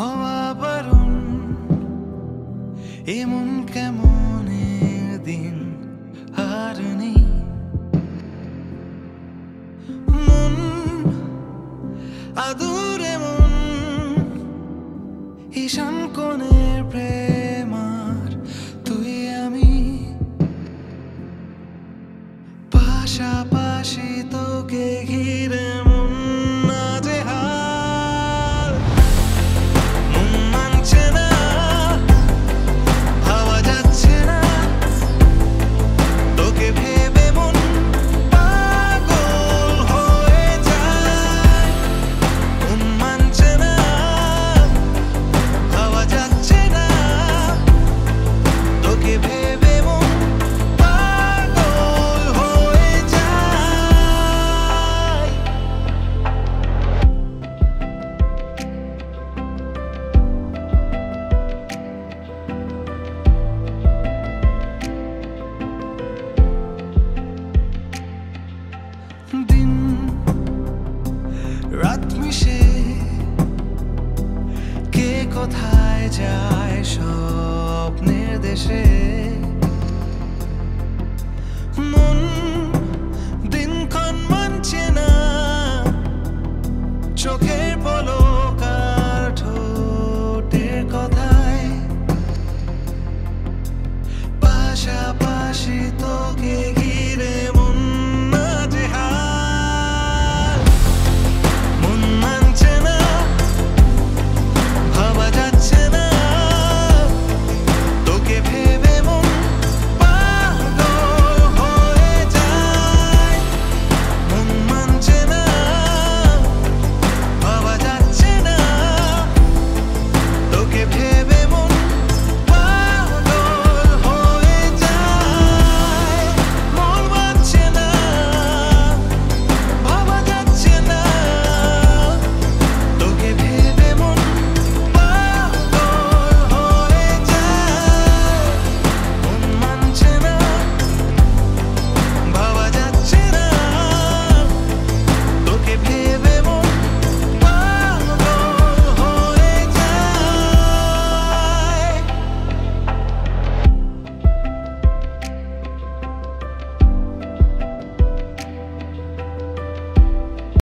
হওয়া বারণ এমন কেমন দিন আর নেই মন আদুরে মন ঈশান কোণের প্রেমার তুই আমি পাশাপাশি তোকে ঘিরে মন নাজেহাল মন মানছে না ভাবা যাচ্ছে না তোকে ভেবে মন পাগল হয়ে যায় মন মানছে না ভাবা যাচ্ছে না তোকে ভেবে মন পাগল হয়ে যায় দিন রাত মিশে কে কোথায় যায় স্বপ্নের দেশে মন দিনক্ষণ মানছে না চোখে